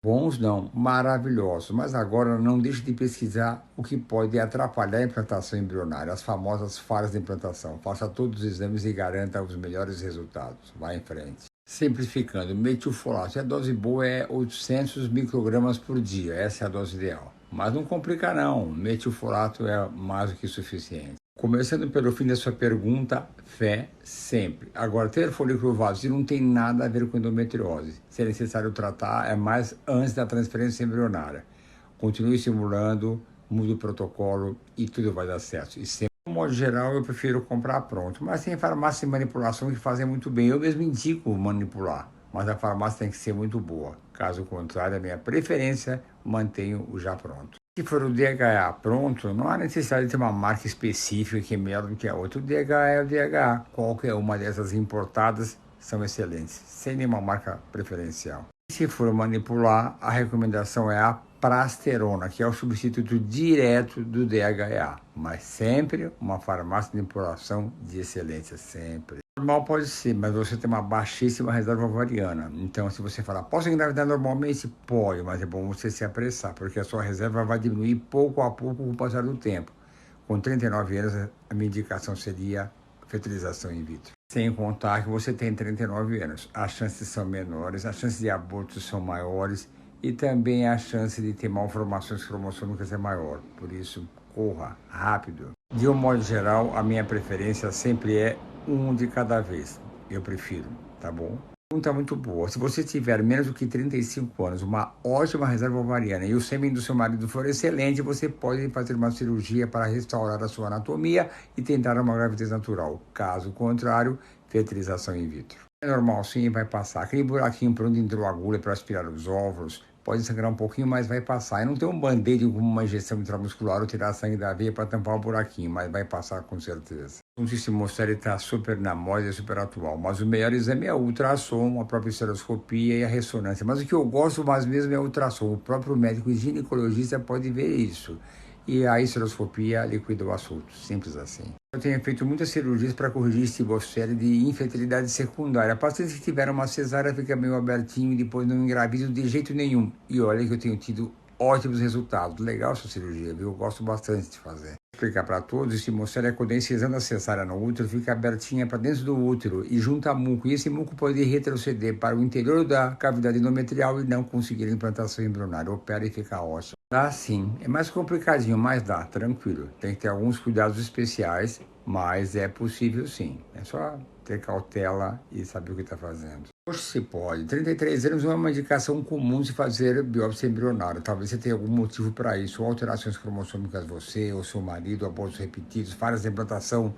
Bons não, maravilhosos, mas agora não deixe de pesquisar o que pode atrapalhar a implantação embrionária, as famosas falhas de implantação. Faça todos os exames e garanta os melhores resultados. Vá em frente. Simplificando, metilfolato, a dose boa é 800 microgramas por dia, essa é a dose ideal. Mas não complica não, metilfolato é mais do que suficiente. Começando pelo fim da sua pergunta, fé sempre. Agora, ter folículo vazio não tem nada a ver com endometriose. Se é necessário tratar, é mais antes da transferência embrionária. Continue simulando, mude o protocolo e tudo vai dar certo. E sempre, de modo geral, eu prefiro comprar pronto. Mas tem farmácia de manipulação que fazem muito bem. Eu mesmo indico manipular, mas a farmácia tem que ser muito boa. Caso contrário, a minha preferência, mantenho o já pronto. Se for o DHA pronto, não há necessidade de ter uma marca específica que é melhor do que a outra. O DHA é o DHA. Qualquer uma dessas importadas são excelentes, sem nenhuma marca preferencial. Se for manipular, a recomendação é a prasterona, que é o substituto direto do DHA, mas sempre uma farmácia de manipulação de excelência, sempre. Normal pode ser, mas você tem uma baixíssima reserva ovariana. Então, se você falar, posso engravidar normalmente? Pode, mas é bom você se apressar, porque a sua reserva vai diminuir pouco a pouco com o passar do tempo. Com 39 anos, a minha indicação seria fertilização in vitro. Sem contar que você tem 39 anos, as chances são menores, as chances de aborto são maiores e também a chance de ter malformações cromossômicas é maior. Por isso, corra rápido. De um modo geral, a minha preferência sempre é um de cada vez. Eu prefiro, tá bom? Pergunta muito boa. Se você tiver menos do que 35 anos, uma ótima reserva ovariana e o sêmen do seu marido for excelente, você pode fazer uma cirurgia para restaurar a sua anatomia e tentar uma gravidez natural. Caso contrário, fertilização in vitro. É normal sim, vai passar. Aquele buraquinho por onde entrou a agulha para aspirar os óvulos, pode sangrar um pouquinho, mas vai passar. E não tem um band-aid como uma injeção intramuscular ou tirar sangue da veia para tampar o buraquinho, mas vai passar com certeza. O Cistimossel está super na moda e super atual, mas o melhor exame é o ultrassom, a própria esteroscopia e a ressonância. Mas o que eu gosto mais mesmo é o ultrassom. O próprio médico e ginecologista pode ver isso. E a esteroscopia liquida o assunto, simples assim. Eu tenho feito muitas cirurgias para corrigir cistimossel de infertilidade secundária. Pacientes que tiveram uma cesárea fica meio abertinho e depois não engravidam de jeito nenhum. E olha que eu tenho tido ótimos resultados. Legal essa cirurgia, viu? Eu gosto bastante de fazer. Vou explicar para todos, esse cistimossel é quando a incisão da cesárea no útero fica abertinha para dentro do útero e junta muco. E esse muco pode retroceder para o interior da cavidade endometrial e não conseguir implantação embrionária. Opera e fica ótimo. Dá sim, é mais complicadinho, mas dá, tranquilo. Tem que ter alguns cuidados especiais, mas é possível sim. É só ter cautela e saber o que está fazendo. Hoje se pode. 33 anos não é uma indicação comum de fazer biópsia embrionária. Talvez você tenha algum motivo para isso, ou alterações cromossômicas você, ou seu marido, abortos repetidos, falhas de implantação,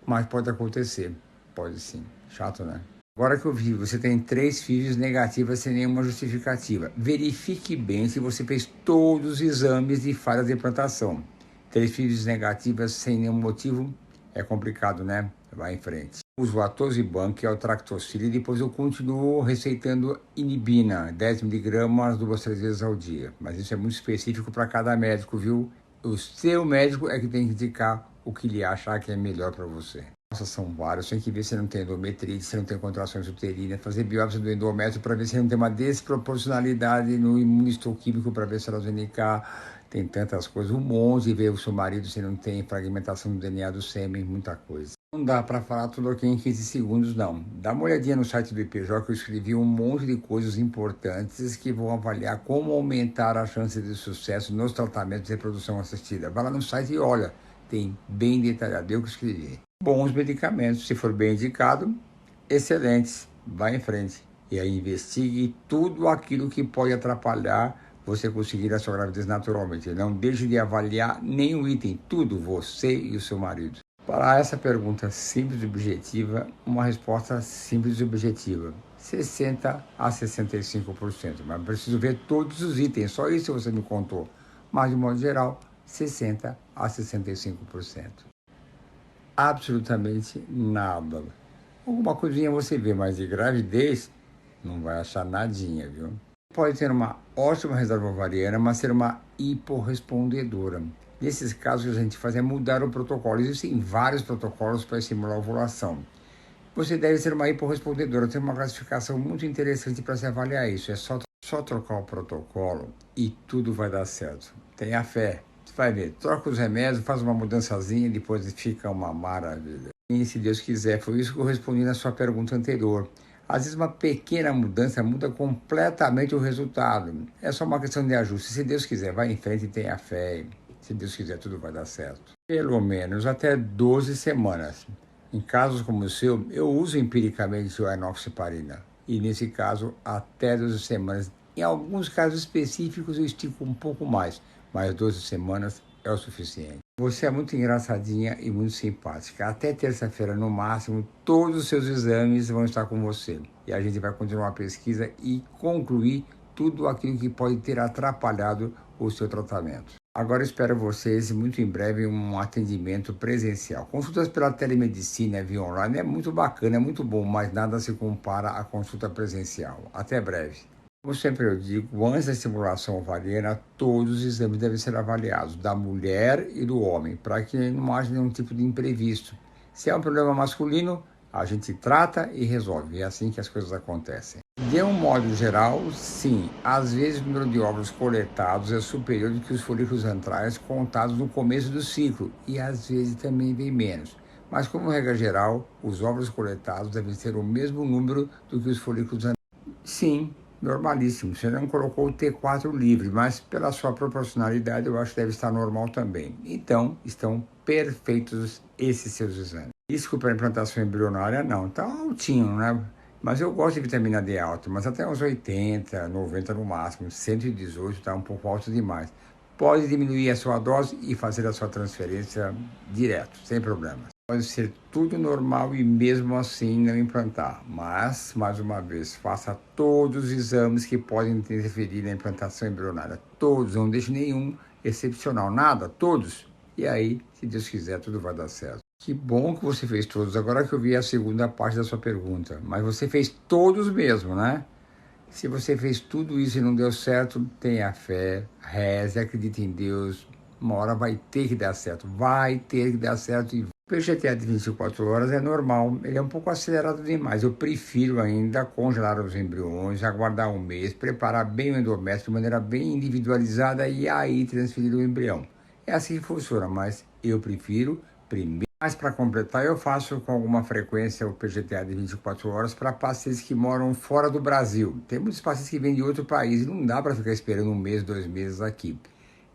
mas pode acontecer. Pode sim. Chato, né? Agora que eu vi, você tem 3 FIVs negativas sem nenhuma justificativa. Verifique bem se você fez todos os exames de falha de implantação. 3 FIVs negativas sem nenhum motivo é complicado, né? Vai em frente. Uso atosiban, que é o Tractocil, e depois eu continuo receitando inibina, 10 miligramas, 2 a 3 vezes ao dia. Mas isso é muito específico para cada médico, viu? O seu médico é que tem que indicar o que ele achar que é melhor para você. Nossa, são vários. Tem que ver se não tem endometrite, se não tem contrações uterinas, fazer biópsia do endométrio para ver se não tem uma desproporcionalidade no imunistoquímico para ver se elas vêm cá. Tem tantas coisas, um monte, ver o seu marido se não tem fragmentação do DNA do sêmen, muita coisa. Não dá para falar tudo aqui em 15 segundos, não. Dá uma olhadinha no site do IPJ que eu escrevi um monte de coisas importantes que vão avaliar como aumentar a chance de sucesso nos tratamentos de reprodução assistida. Vai lá no site e olha, tem bem detalhado, eu que escrevi. Bons medicamentos, se for bem indicado, excelentes, vá em frente. E aí investigue tudo aquilo que pode atrapalhar você conseguir a sua gravidez naturalmente. Não deixe de avaliar nenhum item, tudo, você e o seu marido. Para essa pergunta simples e objetiva, uma resposta simples e objetiva. 60 a 65%. Mas preciso ver todos os itens, só isso você me contou. Mas, de modo geral, 60 a 65%. Absolutamente nada. Alguma coisinha você vê, mas de gravidez não vai achar nadinha, viu? Pode ter uma ótima reserva ovariana, mas ser uma hiporrespondedora. Nesses casos, o que a gente faz é mudar o protocolo. Existem vários protocolos para estimular a ovulação. Você deve ser uma hiporrespondedora, tem uma classificação muito interessante para se avaliar isso. É só Só trocar o protocolo e tudo vai dar certo. Tenha fé. Você vai ver, troca os remédios, faz uma mudançazinha e depois fica uma maravilha. E se Deus quiser, foi isso que eu respondi na sua pergunta anterior. Às vezes uma pequena mudança muda completamente o resultado. É só uma questão de ajuste. Se Deus quiser, vai em frente e tenha fé. Se Deus quiser, tudo vai dar certo. Pelo menos até 12 semanas. Em casos como o seu, eu uso empiricamente o enoxaparina. E nesse caso, até 12 semanas. Em alguns casos específicos, eu estico um pouco mais, mas 12 semanas é o suficiente. Você é muito engraçadinha e muito simpática. Até terça-feira, no máximo, todos os seus exames vão estar com você. E a gente vai continuar a pesquisa e concluir tudo aquilo que pode ter atrapalhado o seu tratamento. Agora espero vocês muito em breve um atendimento presencial. Consultas pela telemedicina via online é muito bacana, é muito bom, mas nada se compara à consulta presencial. Até breve. Como sempre eu digo, antes da estimulação ovariana, todos os exames devem ser avaliados, da mulher e do homem, para que não haja nenhum tipo de imprevisto. Se é um problema masculino, a gente trata e resolve. É assim que as coisas acontecem. De um modo geral, sim, às vezes o número de óvulos coletados é superior do que os folículos antrais contados no começo do ciclo, e às vezes também bem menos. Mas, como regra geral, os óvulos coletados devem ter o mesmo número do que os folículos antrais. Sim, normalíssimo. Você não colocou o T4 livre, mas pela sua proporcionalidade eu acho que deve estar normal também. Então, estão perfeitos esses seus exames. Isso para implantação embrionária não, está altinho, né? Mas eu gosto de vitamina D alta, mas até uns 80, 90 no máximo. 118 está um pouco alto demais. Pode diminuir a sua dose e fazer a sua transferência direto, sem problema. Pode ser tudo normal e mesmo assim não implantar. Mas, mais uma vez, faça todos os exames que podem interferir na implantação embrionária. Todos, não deixe nenhum excepcional, nada, todos. E aí, se Deus quiser, tudo vai dar certo. Que bom que você fez todos. Agora que eu vi a segunda parte da sua pergunta. Mas você fez todos mesmo, né? Se você fez tudo isso e não deu certo, tenha fé, reze, acredite em Deus. Uma hora vai ter que dar certo. Vai ter que dar certo. E o PGTA de 24 horas é normal. Ele é um pouco acelerado demais. Eu prefiro ainda congelar os embriões, aguardar um mês, preparar bem o endométrio de maneira bem individualizada e aí transferir o embrião. É assim que funciona, mas eu prefiro primeiro. Mas para completar, eu faço com alguma frequência o PGTA de 24 horas para pacientes que moram fora do Brasil. Tem muitos pacientes que vêm de outro país e não dá para ficar esperando um mês, 2 meses aqui.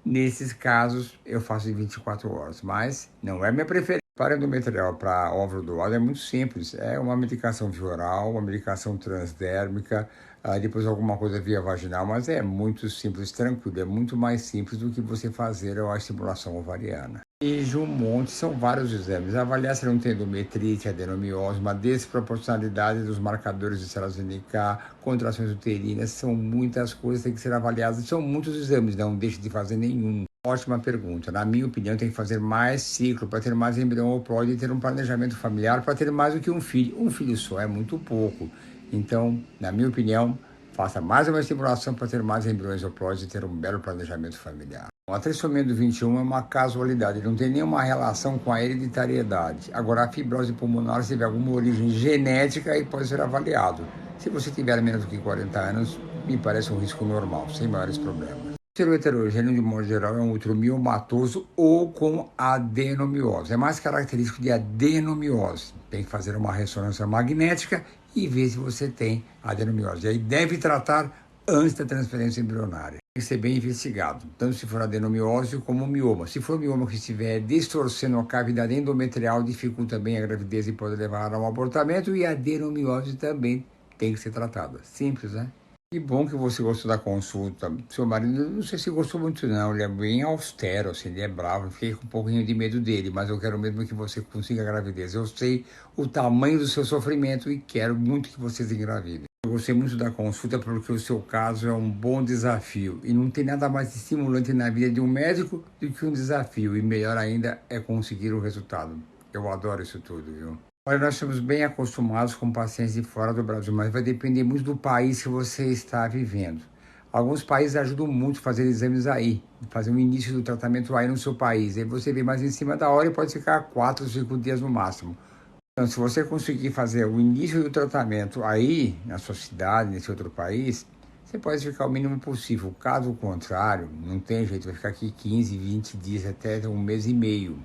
Nesses casos, eu faço de 24 horas, mas não é minha preferência. Para endometrial, para óvulo doado, é muito simples. É uma medicação via oral, uma medicação transdérmica, depois alguma coisa via vaginal, mas é muito simples, tranquilo. É muito mais simples do que você fazer a estimulação ovariana. E de um monte, são vários exames. Avaliar se não tem endometrite, adenomiose, uma desproporcionalidade dos marcadores de células NK, contrações uterinas, são muitas coisas que têm que ser avaliadas. São muitos exames, não deixe de fazer nenhum. Ótima pergunta. Na minha opinião, tem que fazer mais ciclo para ter mais embrião oplóide e ter um planejamento familiar para ter mais do que um filho. Um filho só é muito pouco. Então, na minha opinião, faça mais uma estimulação para ter mais embriões oplóides e ter um belo planejamento familiar. A trissomia do 21 é uma casualidade, não tem nenhuma relação com a hereditariedade. Agora, a fibrose pulmonar, se tiver alguma origem genética, aí pode ser avaliado. Se você tiver menos do que 40 anos, me parece um risco normal, sem maiores problemas. O útero heterogêneo, de modo geral, é um útero miomatoso ou com adenomiose. É mais característico de adenomiose. Tem que fazer uma ressonância magnética e ver se você tem adenomiose. E aí deve tratar antes da transferência embrionária. Tem que ser bem investigado, tanto se for adenomiose como mioma. Se for mioma que estiver distorcendo a cavidade endometrial, dificulta bem a gravidez e pode levar a um abortamento, e a adenomiose também tem que ser tratada. Simples, né? Que bom que você gostou da consulta. Seu marido, não sei se gostou muito não, ele é bem austero, assim, ele é bravo, fiquei com um pouquinho de medo dele, mas eu quero mesmo que você consiga a gravidez. Eu sei o tamanho do seu sofrimento e quero muito que vocês engravidem. Eu gostei muito da consulta porque o seu caso é um bom desafio e não tem nada mais estimulante na vida de um médico do que um desafio, e melhor ainda é conseguir o resultado. Eu adoro isso tudo, viu? Olha, nós estamos bem acostumados com pacientes de fora do Brasil, mas vai depender muito do país que você está vivendo. Alguns países ajudam muito a fazer exames aí, fazer o início do tratamento aí no seu país. Aí você vem mais em cima da hora e pode ficar 4 ou 5 dias no máximo. Então, se você conseguir fazer o início do tratamento aí, na sua cidade, nesse outro país, você pode ficar o mínimo possível. Caso contrário, não tem jeito, vai ficar aqui 15, 20 dias, até um mês e meio.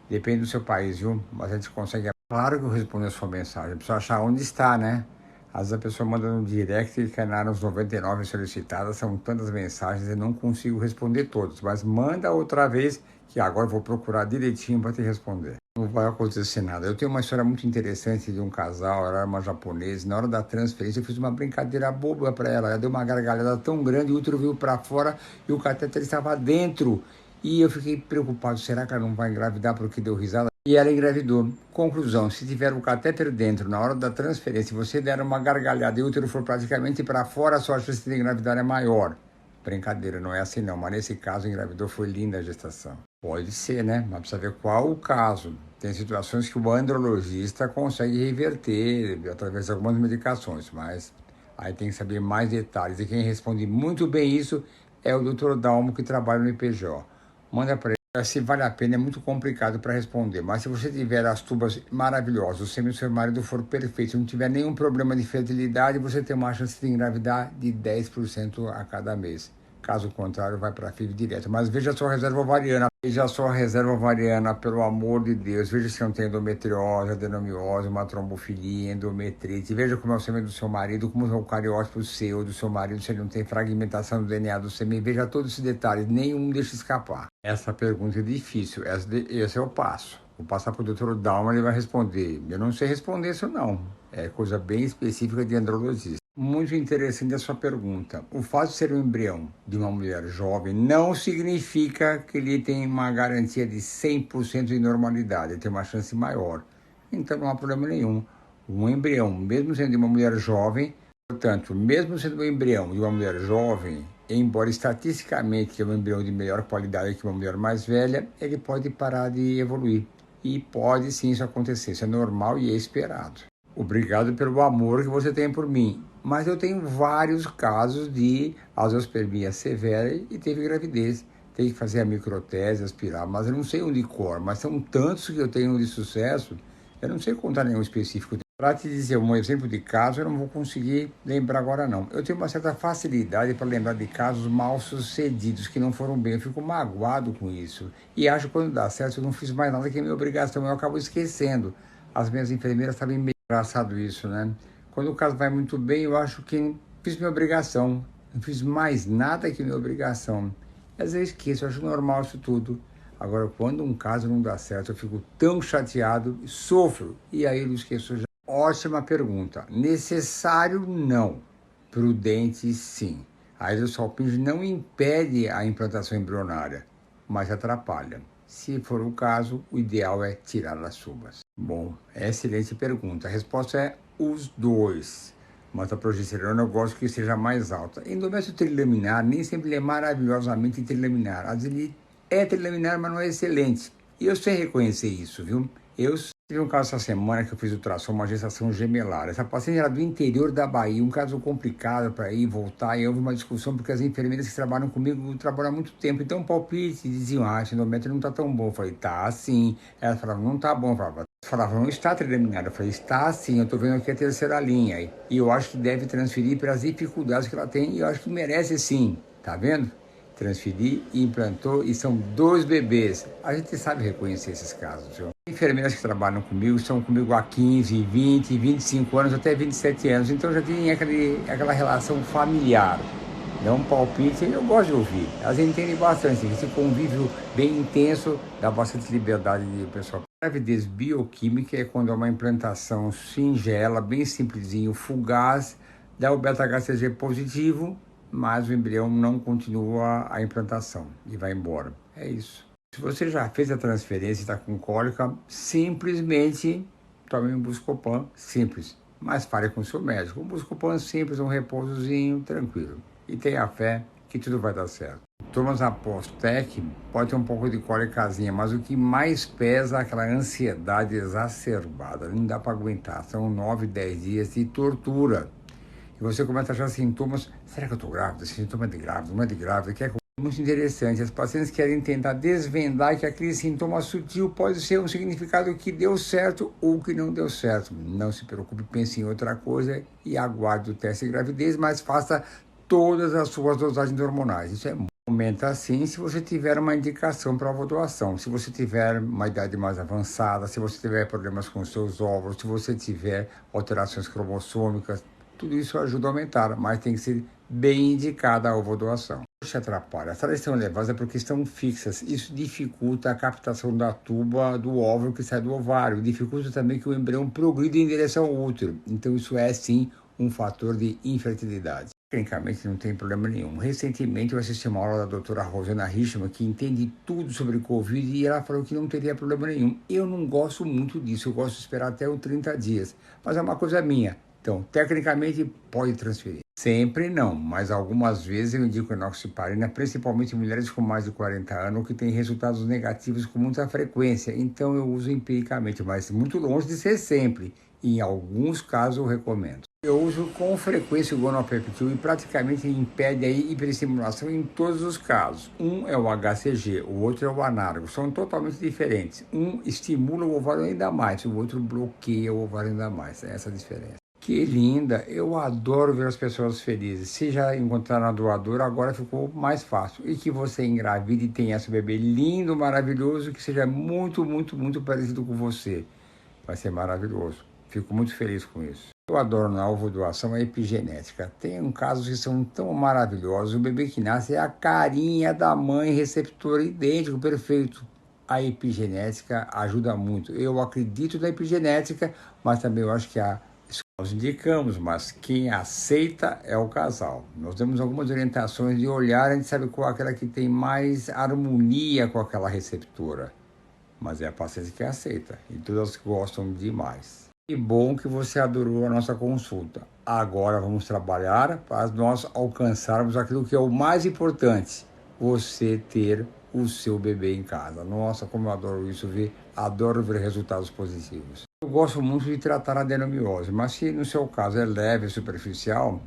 Depende do seu país, viu? Mas a gente consegue. Claro que eu respondo a sua mensagem, precisa achar onde está, né? Às vezes a pessoa manda no direct e cai nos 99 solicitadas, são tantas mensagens e não consigo responder todas. Mas manda outra vez, que agora eu vou procurar direitinho para te responder. Não vai acontecer nada. Eu tenho uma história muito interessante de um casal, ela era uma japonesa. Na hora da transferência, eu fiz uma brincadeira boba para ela. Ela deu uma gargalhada tão grande, o útero veio para fora e o catéter estava dentro. E eu fiquei preocupado, será que ela não vai engravidar porque deu risada? E ela engravidou. Conclusão, se tiver o catéter dentro na hora da transferência, se você der uma gargalhada e o útero for praticamente para fora, a sua chance de engravidar é maior. Brincadeira, não é assim não, mas nesse caso engravidou, foi linda a gestação. Pode ser, né? Mas precisa ver qual o caso. Tem situações que o andrologista consegue reverter através de algumas medicações, mas aí tem que saber mais detalhes. E quem responde muito bem isso é o Dr. Dalmo, que trabalha no IPJ. Manda para ele, se vale a pena, é muito complicado para responder. Mas se você tiver as tubas maravilhosas, o sêmen do seu marido for perfeito, se não tiver nenhum problema de fertilidade, você tem uma chance de engravidar de 10% a cada mês. Caso contrário, vai para FIV direto. Mas veja a sua reserva ovariana. Veja a sua reserva ovariana, pelo amor de Deus. Veja se não tem endometriose, adenomiose, uma trombofilia, endometrite. Veja como é o sêmen do seu marido, como é o cariótipo seu, do seu marido, se ele não tem fragmentação do DNA do sêmen. Veja todos esses detalhes, nenhum deixa escapar. Essa pergunta é difícil, esse é o passo. Vou passar para o Dr. Dalma, ele vai responder. Eu não sei responder isso não. É coisa bem específica de andrologista. Muito interessante a sua pergunta. O fato de ser um embrião de uma mulher jovem não significa que ele tem uma garantia de 100% de normalidade, ele tem uma chance maior. Então não há problema nenhum. Um embrião, mesmo sendo de uma mulher jovem, portanto, mesmo sendo um embrião de uma mulher jovem, embora estatisticamente é um embrião de melhor qualidade que uma mulher mais velha, ele pode parar de evoluir. E pode sim isso acontecer, isso é normal e é esperado. Obrigado pelo amor que você tem por mim. Mas eu tenho vários casos de azoospermia severa e teve gravidez. Tem que fazer a microtese, aspirar, mas eu não sei um de cor. Mas são tantos que eu tenho de sucesso, eu não sei contar nenhum específico. Para te dizer um exemplo de caso, eu não vou conseguir lembrar agora não. Eu tenho uma certa facilidade para lembrar de casos mal sucedidos, que não foram bem. Eu fico magoado com isso. E acho que quando dá certo, eu não fiz mais nada que é minha obrigação. Eu acabo esquecendo. As minhas enfermeiras sabem meio engraçado isso, né? Quando o caso vai muito bem, eu acho que fiz minha obrigação. Não fiz mais nada que minha obrigação. Às vezes eu esqueço, eu acho normal isso tudo. Agora, quando um caso não dá certo, eu fico tão chateado, sofro. E aí eu esqueço já. Ótima pergunta. Necessário, não. Prudente, sim. A hidrossalpinge não impede a implantação embrionária, mas atrapalha. Se for o caso, o ideal é tirar as subas. Bom, excelente pergunta. A resposta é os dois. Mas a progesterona eu gosto que seja mais alta. Endométrio trilaminar nem sempre é maravilhosamente trilaminar. Às vezes ele é trilaminar, mas não é excelente. E eu sei reconhecer isso, viu? Eu tive um caso essa semana que eu fiz ultrassom, uma gestação gemelar. Essa paciente era do interior da Bahia, um caso complicado para ir e voltar. E houve uma discussão porque as enfermeiras que trabalham comigo trabalham há muito tempo. Então, um palpite, diziam, esse endométrio não está tão bom. Eu falei, tá sim. Ela falava, não está bom. Eu falava, não está terminado. Eu falei, está sim, eu estou vendo aqui a terceira linha. E eu acho que deve transferir para as dificuldades que ela tem e eu acho que merece sim. Tá vendo? Transferi, implantou e são 2 bebês. A gente sabe reconhecer esses casos, viu? Enfermeiras que trabalham comigo estão comigo há 15, 20, 25 anos, até 27 anos. Então já tem aquela relação familiar. Dá um palpite e eu gosto de ouvir. Elas entendem bastante. Esse convívio bem intenso dá bastante liberdade de pessoal. A gravidez bioquímica é quando é uma implantação singela, bem simplesinho, fugaz, dá o beta-HCG positivo, mas o embrião não continua a implantação e vai embora. É isso. Se você já fez a transferência e está com cólica, simplesmente tome um Buscopan simples, mas fale com o seu médico. Um Buscopan simples, um repousozinho, tranquilo. E tenha fé que tudo vai dar certo. Turmas após TEC pode ter um pouco de cólicazinha, mas o que mais pesa é aquela ansiedade exacerbada. Não dá para aguentar. São 9, 10 dias de tortura. E você começa a achar sintomas, será que eu estou grávida? Esse sintoma é de grávida, não é de grávida? Que é muito interessante. As pacientes querem tentar desvendar que aquele sintoma sutil pode ser um significado que deu certo ou que não deu certo. Não se preocupe, pense em outra coisa e aguarde o teste de gravidez, mas faça todas as suas dosagens hormonais. Isso é aumenta sim se você tiver uma indicação para ovulação, se você tiver uma idade mais avançada, se você tiver problemas com seus óvulos, se você tiver alterações cromossômicas, tudo isso ajuda a aumentar, mas tem que ser bem indicada a ovulação. Isso atrapalha. As taxas estão elevadas é porque estão fixas. Isso dificulta a captação da tuba do óvulo que sai do ovário. Dificulta também que o embrião progrida em direção ao útero. Então isso é sim um fator de infertilidade. Tecnicamente não tem problema nenhum. Recentemente eu assisti uma aula da doutora Rosana Richman, que entende tudo sobre Covid, e ela falou que não teria problema nenhum. Eu não gosto muito disso, eu gosto de esperar até os 30 dias. Mas é uma coisa minha. Então, tecnicamente, pode transferir. Sempre não, mas algumas vezes eu indico enoxaparina, principalmente em mulheres com mais de 40 anos, que têm resultados negativos com muita frequência. Então eu uso empiricamente, mas muito longe de ser sempre. Em alguns casos eu recomendo. Eu uso com frequência o gonopeptil e praticamente impede a hiperestimulação em todos os casos. Um é o HCG, o outro é o anárgo. São totalmente diferentes. Um estimula o ovário ainda mais, o outro bloqueia o ovário ainda mais. É essa a diferença. Que linda! Eu adoro ver as pessoas felizes. Se já encontraram a doadora, agora ficou mais fácil. E que você engravide e tenha esse bebê lindo, maravilhoso, que seja muito, muito, muito parecido com você. Vai ser maravilhoso. Fico muito feliz com isso. Eu adoro na ovulação a epigenética. Tem casos que são tão maravilhosos. O bebê que nasce é a carinha da mãe receptora, idêntico, perfeito. A epigenética ajuda muito. Eu acredito na epigenética, mas também eu acho que nós indicamos, mas quem aceita é o casal. Nós temos algumas orientações de olhar, a gente sabe qual é aquela que tem mais harmonia com aquela receptora. Mas é a paciente que aceita, e todas gostam demais. Que bom que você adorou a nossa consulta. Agora vamos trabalhar para nós alcançarmos aquilo que é o mais importante, você ter o seu bebê em casa. Nossa, como eu adoro isso, adoro ver resultados positivos. Eu gosto muito de tratar a adenomiose, mas se no seu caso é leve, superficial,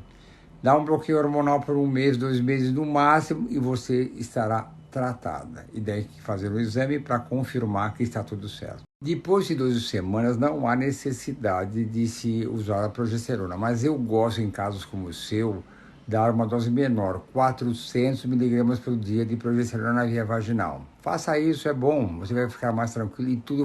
dá um bloqueio hormonal por 1 mês, 2 meses no máximo e você estará tratada. E daí fazer o exame para confirmar que está tudo certo. Depois de 12 semanas não há necessidade de se usar a progesterona, mas eu gosto em casos como o seu dar uma dose menor, 400 miligramas por dia de progesterona via vaginal. Faça isso, é bom, você vai ficar mais tranquilo e tudo vai